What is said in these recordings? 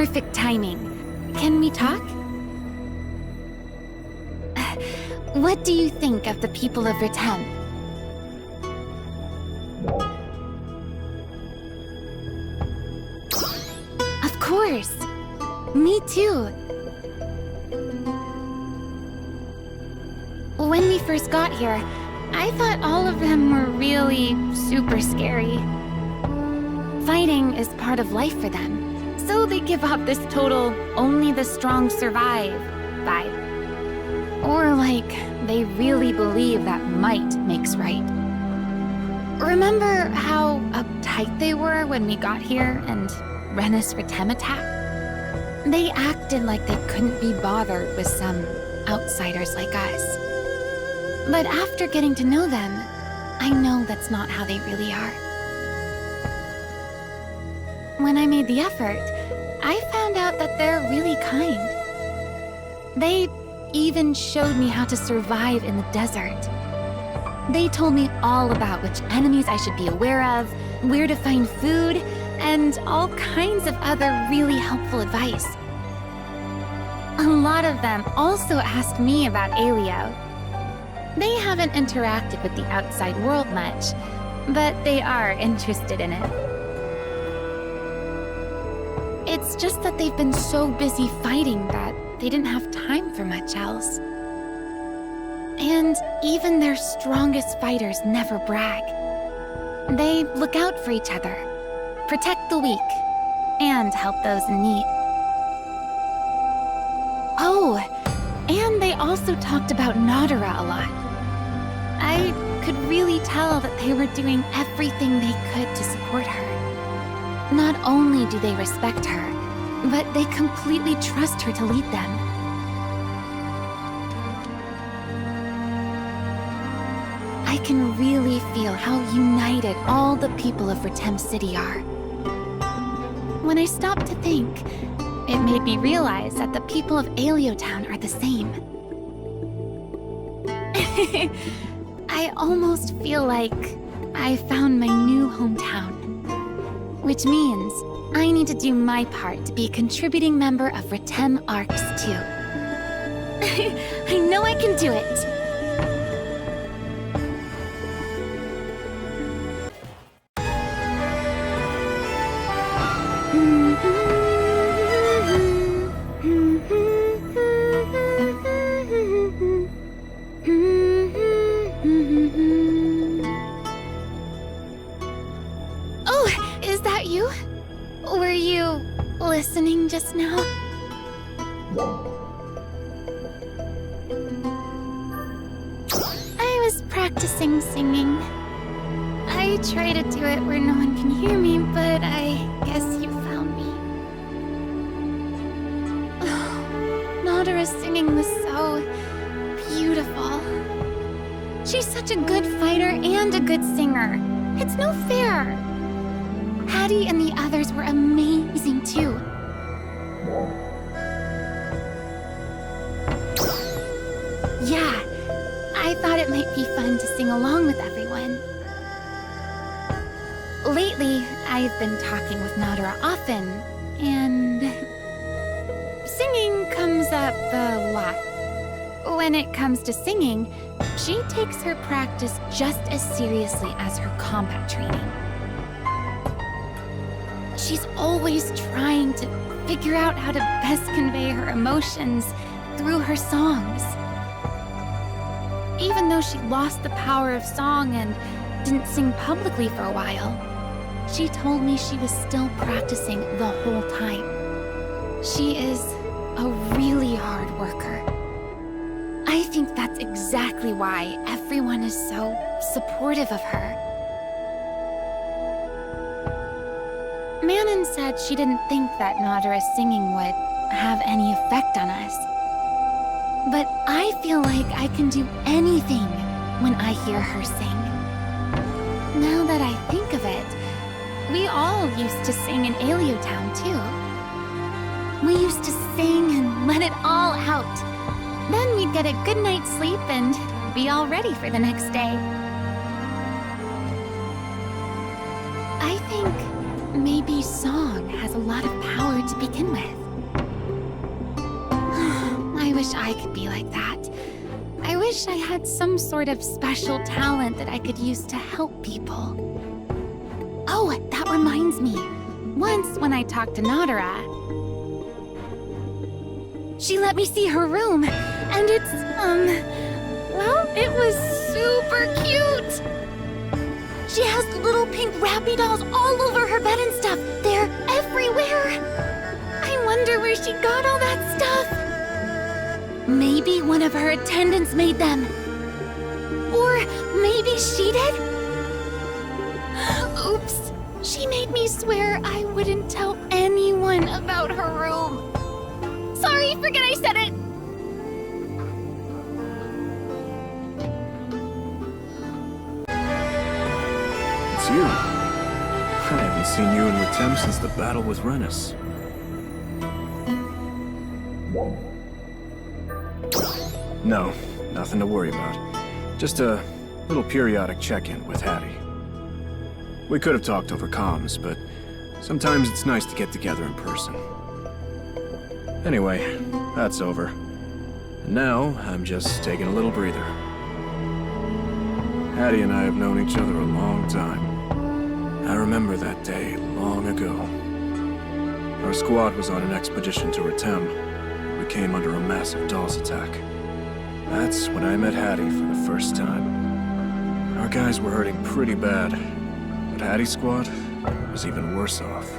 perfect timing. Can we talk? What do you think of the people of Retem? Of course! Me too! When we first got here, I thought all of them were really super scary. Fighting is part of life for them, so they give off this total only the strong survive vibe. Or like, they really believe that might makes right. Remember how uptight they were when we got here and Renus Retem attacked? They acted like they couldn't be bothered with some outsiders like us. But after getting to know them, I know that's not how they really are. When I made the effort, I found out that they're really kind. They even showed me how to survive in the desert. They told me all about which enemies I should be aware of, where to find food, and all kinds of other really helpful advice. A lot of them also asked me about Aelio. They haven't interacted with the outside world much, but they are interested in it. It's just that they've been so busy fighting that they didn't have time for much else. And even their strongest fighters never brag. They look out for each other, protect the weak, and help those in need. Oh, and they also talked about Nadareh a lot. I could really tell that they were doing everything they could to support her. Not only do they respect her, but they completely trust her to lead them. I can really feel how united all the people of Retem City are. When I stopped to think, it made me realize that the people of Aelio Town are the same. I almost feel like I found my new hometown. Which means I need to do my part to be a contributing member of Retem Arcs too. I know I can do it! Listening just now? I was practicing singing. I try to do it where no one can hear me, but I guess you found me. Nadareh's singing was so beautiful. She's such a good fighter and a good singer. It's no fair. Hadi and the others were amazing too. Yeah, I thought it might be fun to sing along with everyone. Lately, I've been talking with Nadareh often, and singing comes up a lot. When it comes to singing, she takes her practice just as seriously as her combat training. She's always trying to figure out how to best convey her emotions through her songs. Even though she lost the power of song and didn't sing publicly for a while, she told me she was still practicing the whole time. She is a really hard worker. I think that's exactly why everyone is so supportive of her. Manon said she didn't think that Nadareh's singing would have any effect on us. But I feel like I can do anything when I hear her sing. Now that I think of it, we all used to sing in Aelio Town too. We used to sing and let it all out. Then we'd get a good night's sleep and be all ready for the next day. I think maybe song has a lot of power to begin with. I wish I could be like that. I wish I had some sort of special talent that I could use to help people. Oh, that reminds me. Once when I talked to Nadareh, she let me see her room, and it's, well, it was super cute! She has little pink Rappy dolls all over her bed and stuff. They're everywhere. I wonder where she got all that stuff. Maybe one of her attendants made them. Or maybe she did? Oops. She made me swear I wouldn't tell anyone about her room. Sorry, forget I said it. It's you. I haven't seen you in Retem since the battle with Renus. No, nothing to worry about. Just a little periodic check-in with Hadi. We could have talked over comms, but sometimes it's nice to get together in person. Anyway, that's over. And now, I'm just taking a little breather. Hadi and I have known each other a long time. I remember that day long ago. Our squad was on an expedition to Retem. We came under a massive Dolls attack. That's when I met Hadi for the first time. Our guys were hurting pretty bad, but Hadi's squad was even worse off.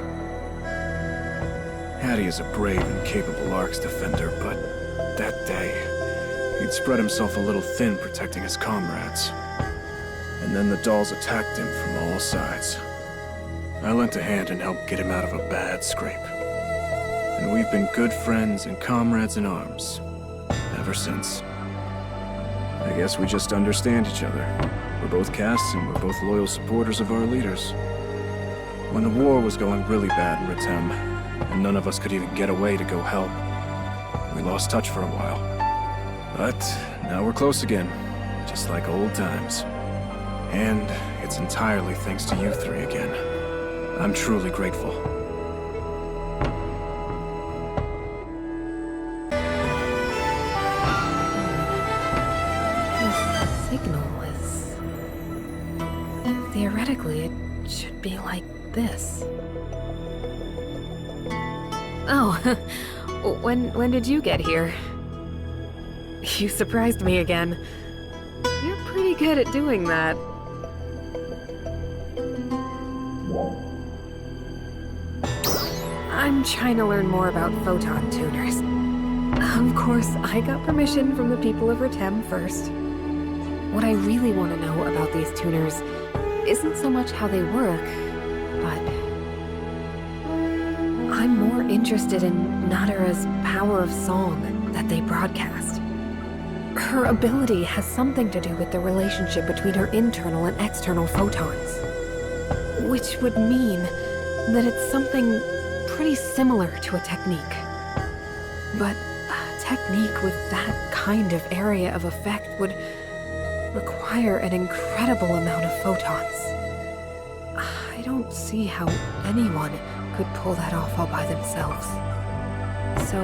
Hadi is a brave and capable Arks defender, but that day, he'd spread himself a little thin protecting his comrades. And then the Dolls attacked him from all sides. I lent a hand and helped get him out of a bad scrape. And we've been good friends and comrades in arms ever since. I guess we just understand each other. We're both casts and we're both loyal supporters of our leaders. When the war was going really bad in Retem, and none of us could even get away to go help, we lost touch for a while. But now we're close again, just like old times. And it's entirely thanks to you three again. I'm truly grateful. Signal is... Theoretically, it should be like this. Oh, when did you get here? You surprised me again. You're pretty good at doing that. I'm trying to learn more about photon tuners. Of course, I got permission from the people of Retem first. What I really want to know about these tuners isn't so much how they work, but I'm more interested in Nadareh's power of song that they broadcast. Her ability has something to do with the relationship between her internal and external photons, which would mean that it's something pretty similar to a technique. But a technique with that kind of area of effect would require an incredible amount of photons. I don't see how anyone could pull that off all by themselves. So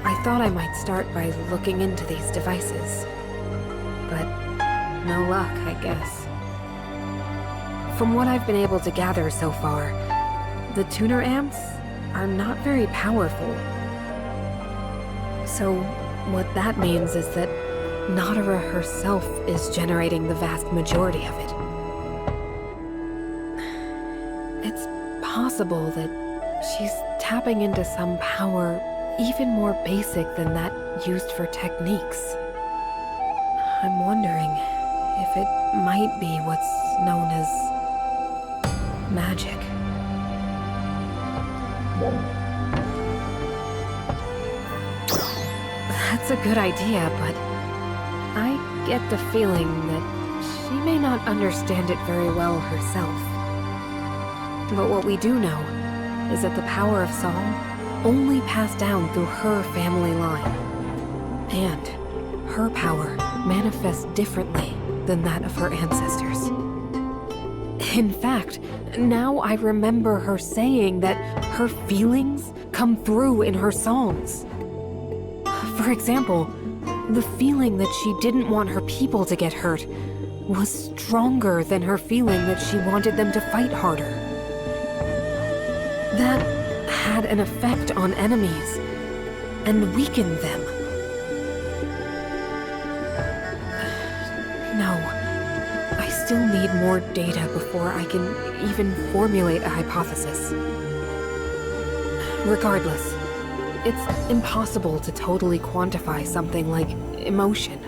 I thought I might start by looking into these devices. But no luck, I guess. From what I've been able to gather so far, the tuner amps are not very powerful. So what that means is that Nadareh herself is generating the vast majority of it. It's possible that she's tapping into some power even more basic than that used for techniques. I'm wondering if it might be what's known as magic. That's a good idea, but I get the feeling that she may not understand it very well herself. But what we do know is that the power of song only passed down through her family line. And her power manifests differently than that of her ancestors. In fact, now I remember her saying that her feelings come through in her songs. For example, the feeling that she didn't want her people to get hurt was stronger than her feeling that she wanted them to fight harder. That had an effect on enemies and weakened them. No, I still need more data before I can even formulate a hypothesis. Regardless, it's impossible to totally quantify something like emotion.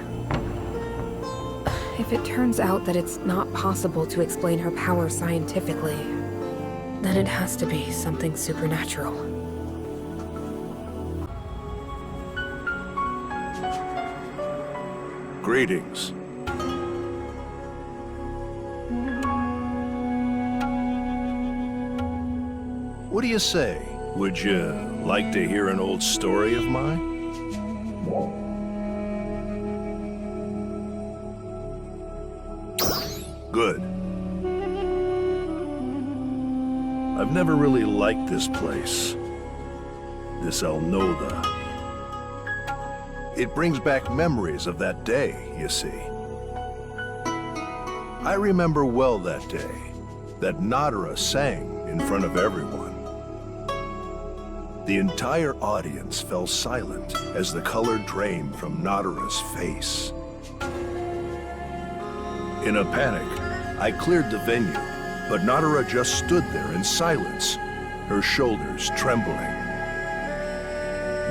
If it turns out that it's not possible to explain her power scientifically, then it has to be something supernatural. Greetings. What do you say? Would you like to hear an old story of mine? Good. I've never really liked this place. This Alnoda. It brings back memories of that day, you see. I remember well that day, that Nadareh sang in front of everyone. The entire audience fell silent as the color drained from Nadareh's face. In a panic, I cleared the venue, but Nadareh just stood there in silence, her shoulders trembling.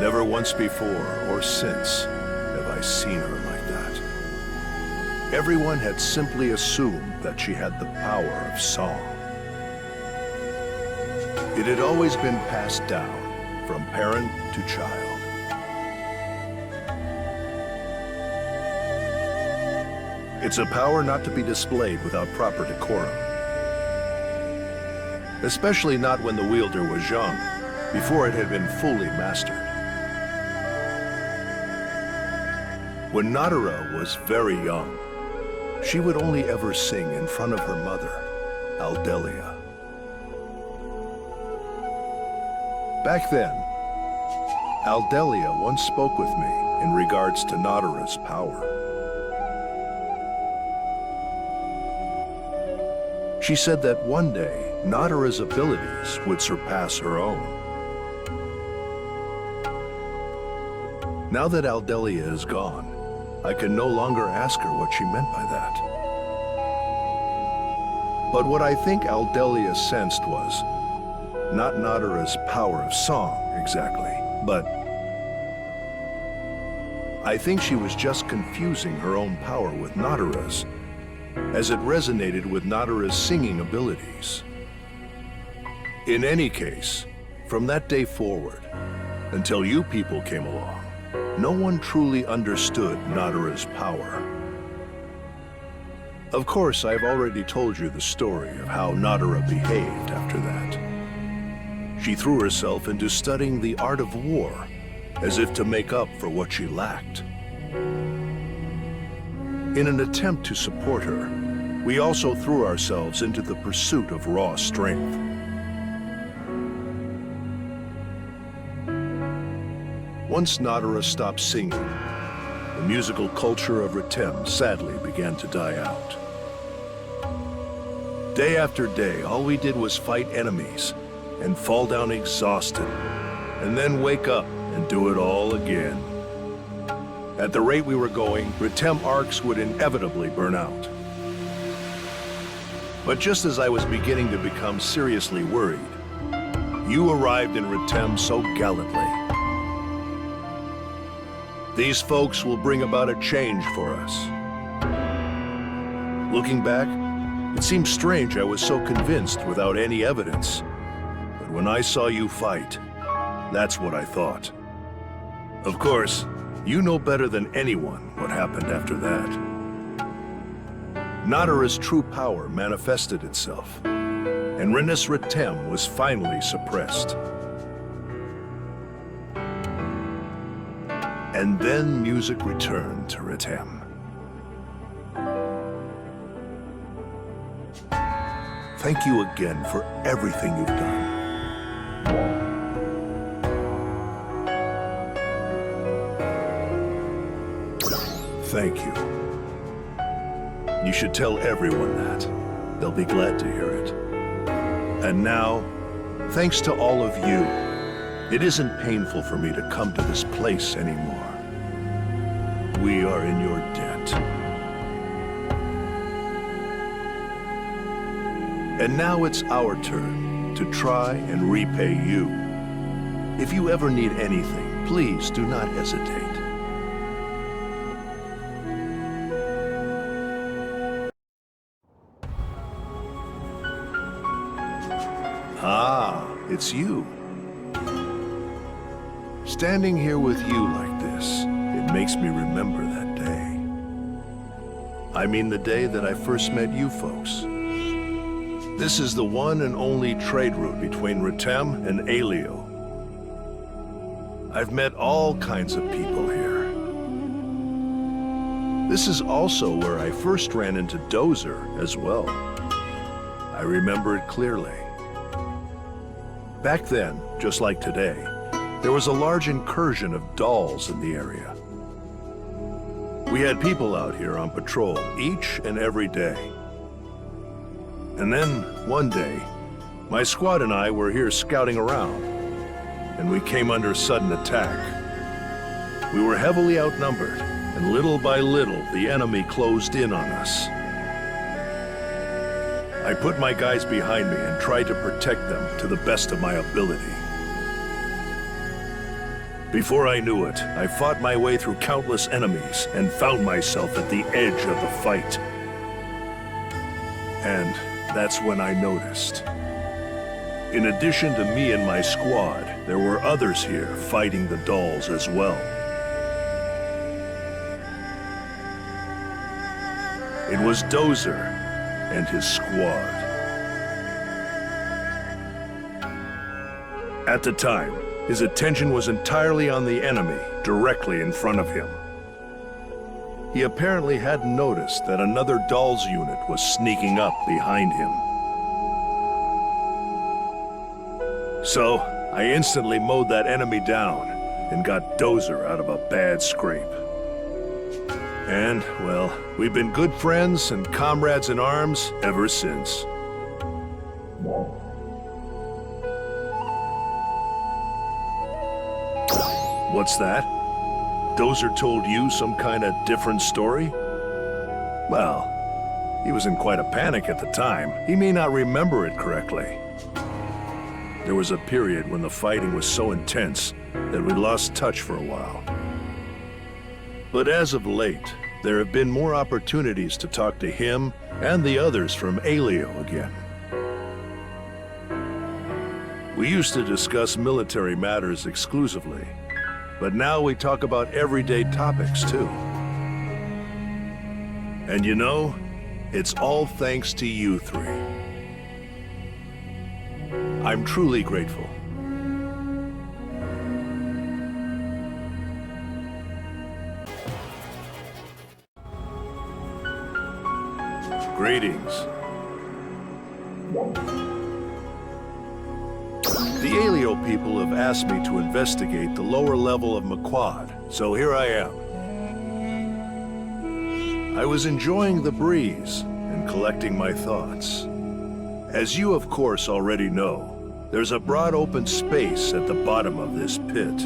Never once before or since have I seen her like that. Everyone had simply assumed that she had the power of song. It had always been passed down from parent to child. It's a power not to be displayed without proper decorum. Especially not when the wielder was young, before it had been fully mastered. When Nadareh was very young, she would only ever sing in front of her mother, Aldelia. Back then, Aldelia once spoke with me in regards to Nadareh's power. She said that one day, Nadareh's abilities would surpass her own. Now that Aldelia is gone, I can no longer ask her what she meant by that. But what I think Aldelia sensed was not Nadareh's power of song, exactly, but I think she was just confusing her own power with Nadareh's, as it resonated with Nadareh's singing abilities. In any case, from that day forward, until you people came along, no one truly understood Nadareh's power. Of course, I've already told you the story of how Nadareh behaved after that. She threw herself into studying the art of war, as if to make up for what she lacked. In an attempt to support her, we also threw ourselves into the pursuit of raw strength. Once Nadareh stopped singing, the musical culture of requiem sadly began to die out. Day after day, all we did was fight enemies and fall down exhausted, and then wake up and do it all again. At the rate we were going, requiem arcs would inevitably burn out. But just as I was beginning to become seriously worried, you arrived in requiem so gallantly. These folks will bring about a change for us. Looking back, it seems strange I was so convinced without any evidence. But when I saw you fight, that's what I thought. Of course, you know better than anyone what happened after that. Nadareh's true power manifested itself, and Rinus Requiem was finally suppressed. And then music returned to requiem. thank you again for everything you've done. Thank you. You should tell everyone that. They'll be glad to hear it. And now, thanks to all of you, it isn't painful for me to come to this place anymore. We are in your debt. And now it's our turn to try and repay you. If you ever need anything, please do not hesitate. Ah, it's you. Standing here with you like this, it makes me remember that day. I mean the day that I first met you folks. This is the one and only trade route between Requiem and Aelio. I've met all kinds of people here. This is also where I first ran into Dozer as well. I remember it clearly. Back then, just like today, there was a large incursion of dolls in the area. We had people out here on patrol each and every day. And then, one day, my squad and I were here scouting around, and we came under sudden attack. We were heavily outnumbered, and little by little, the enemy closed in on us. I put my guys behind me and tried to protect them to the best of my ability. Before I knew it, I fought my way through countless enemies and found myself at the edge of the fight. And that's when I noticed. In addition to me and my squad, there were others here fighting the dolls as well. It was Dozer and his squad. At the time, his attention was entirely on the enemy, directly in front of him. He apparently hadn't noticed that another Doll's unit was sneaking up behind him. So, I instantly mowed that enemy down and got Dozer out of a bad scrape. And, well, we've been good friends and comrades in arms ever since. What's that? Dozer told you some kind of different story? Well, he was in quite a panic at the time. He may not remember it correctly. There was a period when the fighting was so intense that we lost touch for a while. But as of late, there have been more opportunities to talk to him and the others from Aelio again. We used to discuss military matters exclusively, but now we talk about everyday topics too. And you know, it's all thanks to you three. I'm truly grateful. Greetings. The Aelio people have asked me to investigate the lower level of Mequod, so here I am. I was enjoying the breeze and collecting my thoughts. As you of course already know, there's a broad open space at the bottom of this pit.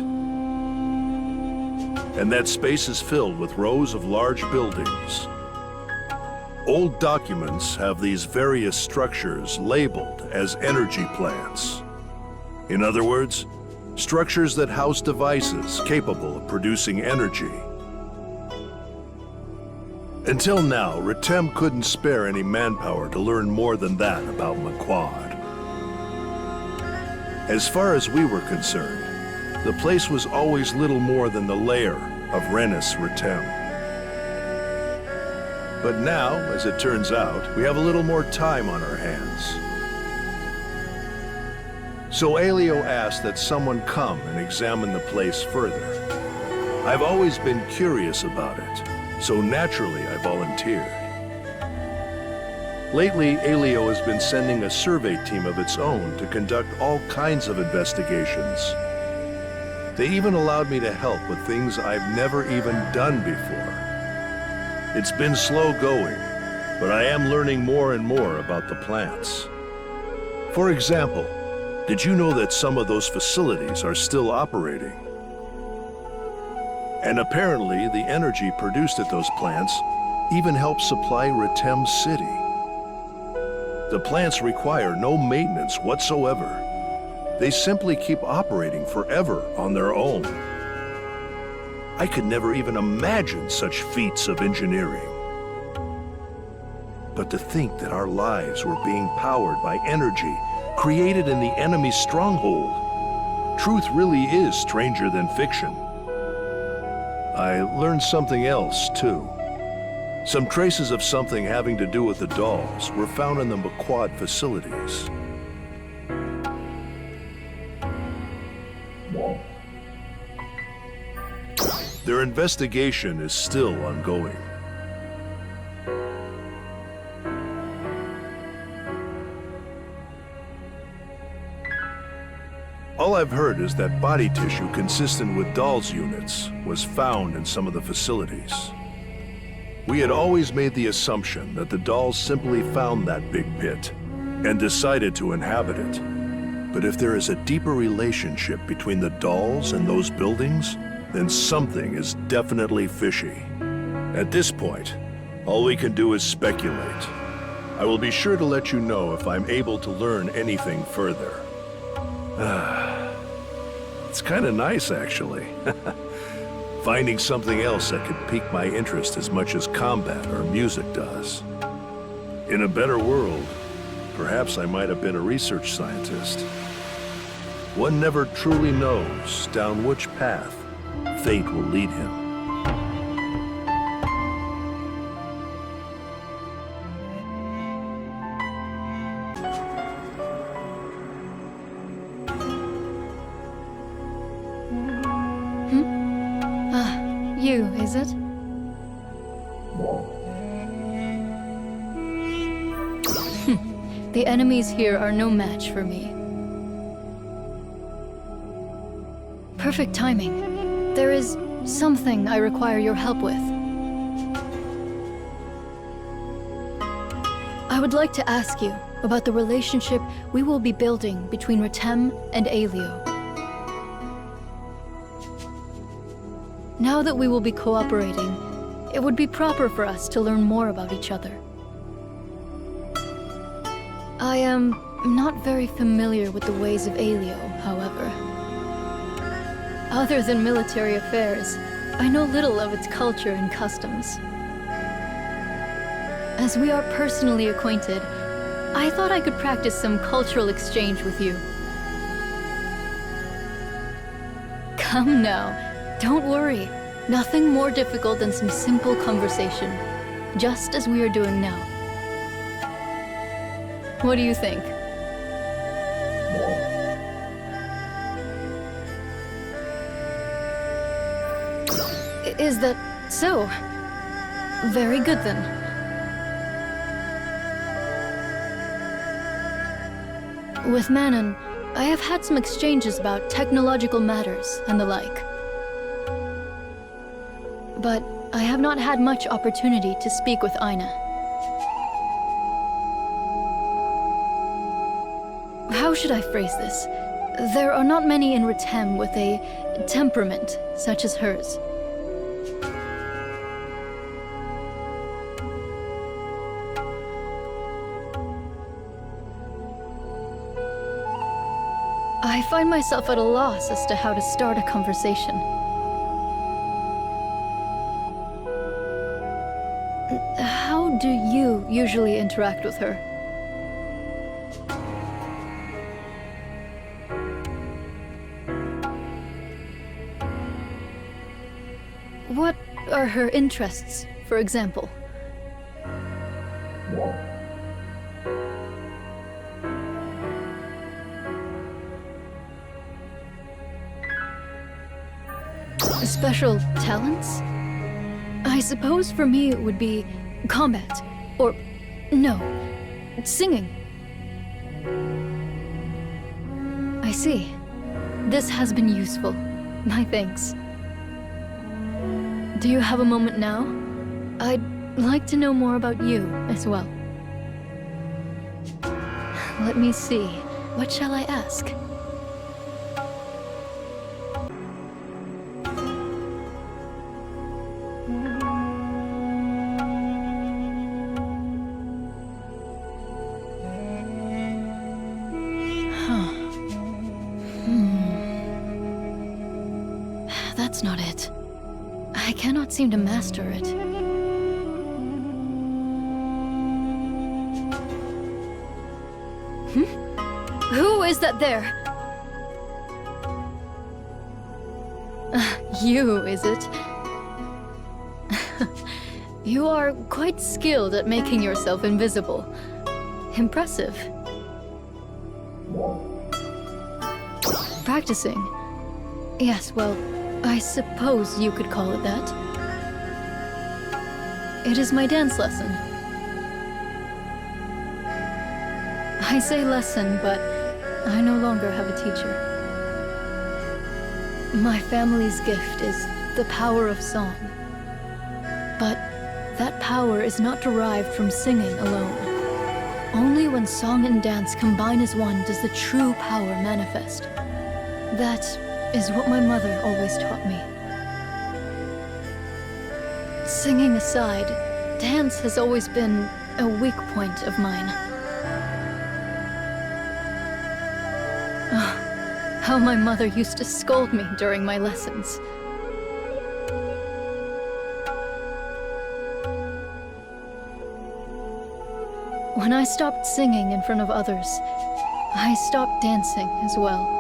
And that space is filled with rows of large buildings. Old documents have these various structures labeled as energy plants. In other words, structures that house devices capable of producing energy. Until now, Requiem couldn't spare any manpower to learn more than that about Mequod. As far as we were concerned, the place was always little more than the lair of Renus Requiem. But now, as it turns out, we have a little more time on our hands. So Aelio asked that someone come and examine the place further. I've always been curious about it, so naturally I volunteered. Lately, Alio has been sending a survey team of its own to conduct all kinds of investigations. They even allowed me to help with things I've never even done before. It's been slow going, but I am learning more and more about the plants. For example, did you know that some of those facilities are still operating? And apparently, the energy produced at those plants even helps supply Retem City. The plants require no maintenance whatsoever. They simply keep operating forever on their own. I could never even imagine such feats of engineering. But to think that our lives were being powered by energy created in the enemy's stronghold. Truth really is stranger than fiction. I learned something else, too. Some traces of something having to do with the dolls were found in the Maquad facilities. Their investigation is still ongoing. All I've heard is that body tissue consistent with dolls' units was found in some of the facilities. We had always made the assumption that the dolls simply found that big pit and decided to inhabit it. But if there is a deeper relationship between the dolls and those buildings, then something is definitely fishy. At this point, all we can do is speculate. I will be sure to let you know if I'm able to learn anything further. It's kind of nice, actually. Finding something else that could pique my interest as much as combat or music does. In a better world, perhaps I might have been a research scientist. One never truly knows down which path fate will lead him. You, is it? The enemies here are no match for me. Perfect timing. There is something I require your help with. I would like to ask you about the relationship we will be building between Retem and Alio. Now that we will be cooperating, it would be proper for us to learn more about each other. I am not very familiar with the ways of Alio, however. Other than military affairs, I know little of its culture and customs. As we are personally acquainted, I thought I could practice some cultural exchange with you. Come now. Don't worry. Nothing more difficult than some simple conversation, just as we are doing now. What do you think? Is that so? Very good then. With Manon, I have had some exchanges about technological matters and the like. But I have not had much opportunity to speak with Aina. How should I phrase this? There are not many in Retem with a temperament such as hers. I find myself at a loss as to how to start a conversation. How do you usually interact with her? What are her interests, for example? Special talents? I suppose for me it would be combat. Or, no, singing. I see. This has been useful. My thanks. Do you have a moment now? I'd like to know more about you as well. Let me see. What shall I ask? That's not it. I cannot seem to master it. Who is that there? You, is it? You are quite skilled at making yourself invisible. Impressive. Practicing? Yes, well, I suppose you could call it that. It is my dance lesson. I say lesson, but I no longer have a teacher. My family's gift is the power of song. But that power is not derived from singing alone. Only when song and dance combine as one does the true power manifest. That is what my mother always taught me. Singing aside, dance has always been a weak point of mine. How my mother used to scold me during my lessons. When I stopped singing in front of others, I stopped dancing as well.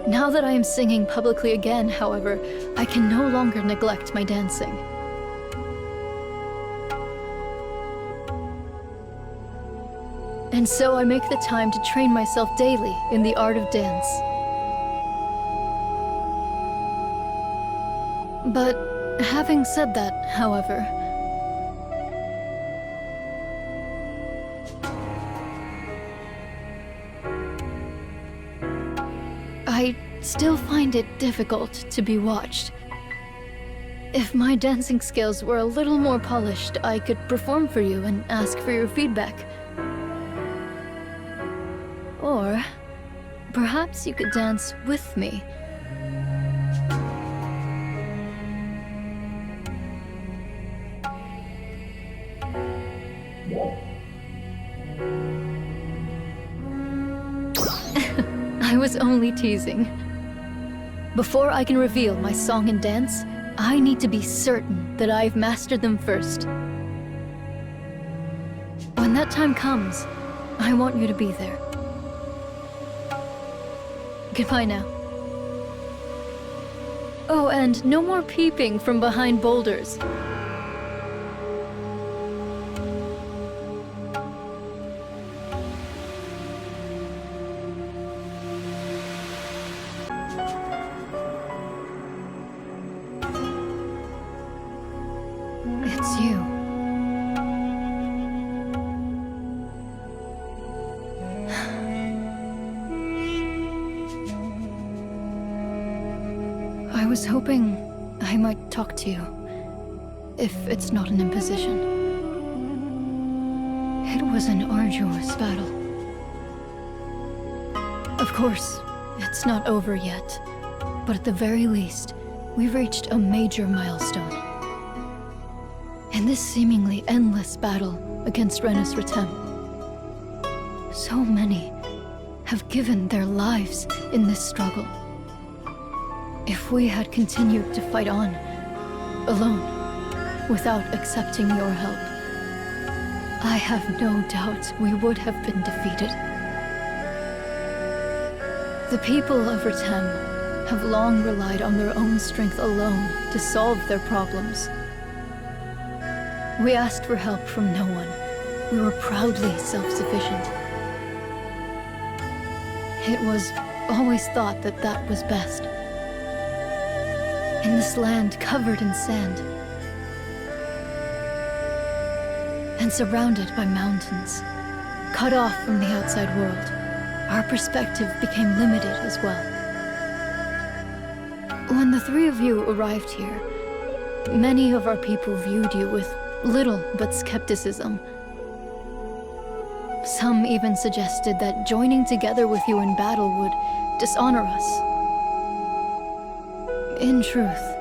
Now that I am singing publicly again, however, I can no longer neglect my dancing. And so I make the time to train myself daily in the art of dance. But having said that, however, I still find it difficult to be watched. If my dancing skills were a little more polished, I could perform for you and ask for your feedback. Or perhaps you could dance with me. I was only teasing. Before I can reveal my song and dance, I need to be certain that I've mastered them first. When that time comes, I want you to be there. Goodbye now. Oh, and no more peeping from behind boulders. It's you. I was hoping I might talk to you, if it's not an imposition. It was an arduous battle. Of course, it's not over yet, but at the very least, we've reached a major milestone. In this seemingly endless battle against Renus Retem, so many have given their lives in this struggle. If we had continued to fight on, alone, without accepting your help, I have no doubt we would have been defeated. The people of Retem have long relied on their own strength alone to solve their problems. We asked for help from no one. We were proudly self-sufficient. It was always thought that that was best. In this land covered in sand, and surrounded by mountains. Cut off from the outside world, our perspective became limited as well. When the three of you arrived here, many of our people viewed you with little but skepticism. Some even suggested that joining together with you in battle would dishonor us. In truth,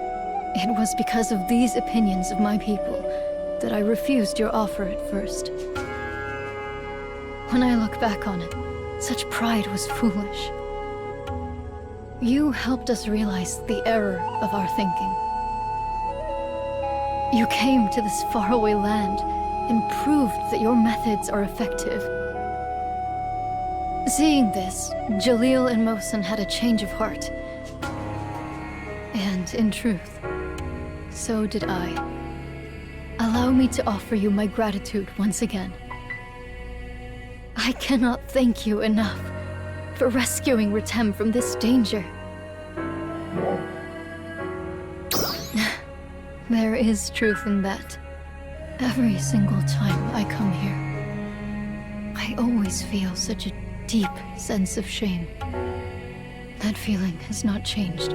it was because of these opinions of my people that I refused your offer at first. When I look back on it, such pride was foolish. You helped us realize the error of our thinking. You came to this faraway land and proved that your methods are effective. Seeing this, Jalil and Mohsen had a change of heart. And in truth, so did I. Allow me to offer you my gratitude once again. I cannot thank you enough for rescuing Retem from this danger. There is truth in that. Every single time I come here, I always feel such a deep sense of shame. That feeling has not changed.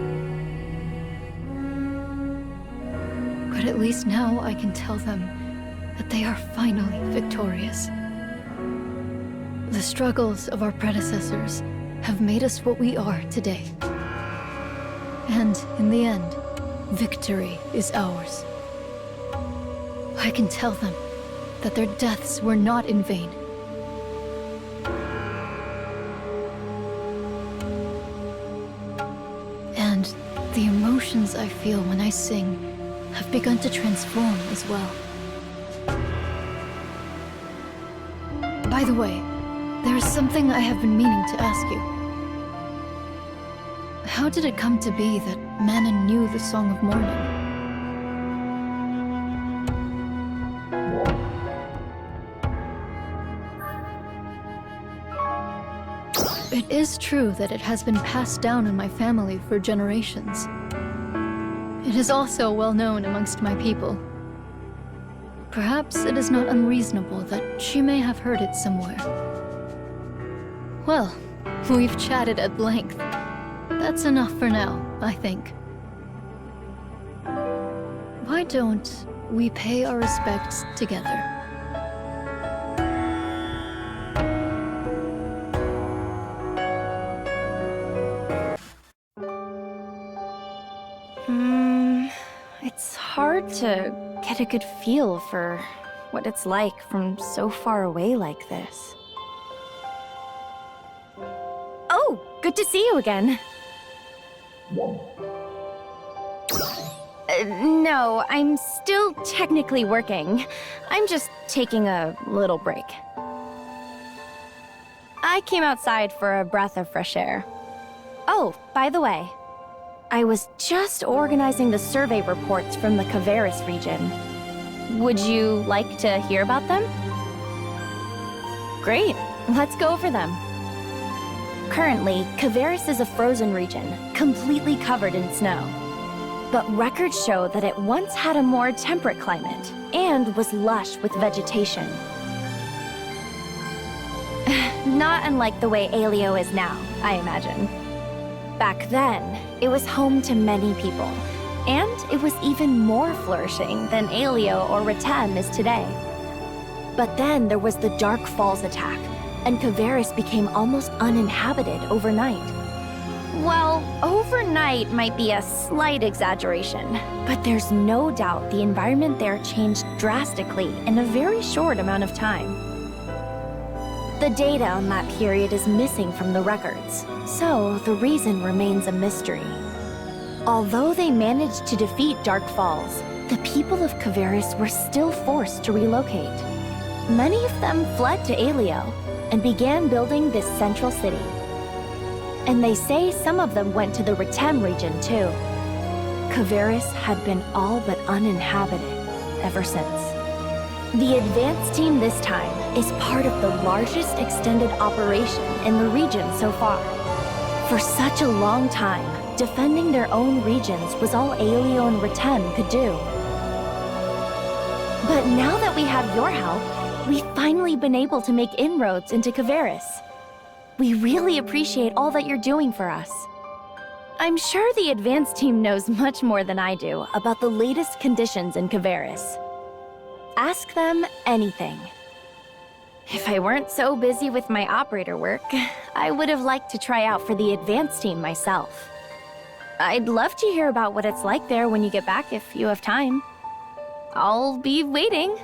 But at least now I can tell them that they are finally victorious. The struggles of our predecessors have made us what we are today. And in the end, victory is ours. I can tell them that their deaths were not in vain. And the emotions I feel when I sing have begun to transform as well. By the way, there is something I have been meaning to ask you. How did it come to be that Manon knew the Song of Mourning? It is true that it has been passed down in my family for generations. It is also well known amongst my people. Perhaps it is not unreasonable that she may have heard it somewhere. Well, we've chatted at length. That's enough for now, I think. Why don't we pay our respects together? It's hard to get a good feel for what it's like from so far away like this. Oh, good to see you again. No, I'm still technically working. I'm just taking a little break. I came outside for a breath of fresh air. Oh, by the way, I was just organizing the survey reports from the Kvaris region. Would you like to hear about them? Great, let's go over them. Currently, Kvaris is a frozen region, completely covered in snow. But records show that it once had a more temperate climate, and was lush with vegetation. Not unlike the way Aelio is now, I imagine. Back then, it was home to many people, and it was even more flourishing than Aelio or Retem is today. But then there was the Dark Falls attack, and Kvaris became almost uninhabited overnight. Well, overnight might be a slight exaggeration, but there's no doubt the environment there changed drastically in a very short amount of time. The data on that period is missing from the records, so the reason remains a mystery. Although they managed to defeat Dark Falls, the people of Kvaris were still forced to relocate. Many of them fled to Aelio and began building this central city. And they say some of them went to the Retem region too. Kvaris had been all but uninhabited ever since. The advance team this time is part of the largest extended operation in the region so far. For such a long time, defending their own regions was all Aelio and Retem could do. But now that we have your help, we've finally been able to make inroads into Kvaris. We really appreciate all that you're doing for us. I'm sure the advanced team knows much more than I do about the latest conditions in Kvaris. Ask them anything. If I weren't so busy with my operator work, I would have liked to try out for the advanced team myself. I'd love to hear about what it's like there when you get back if you have time. I'll be waiting.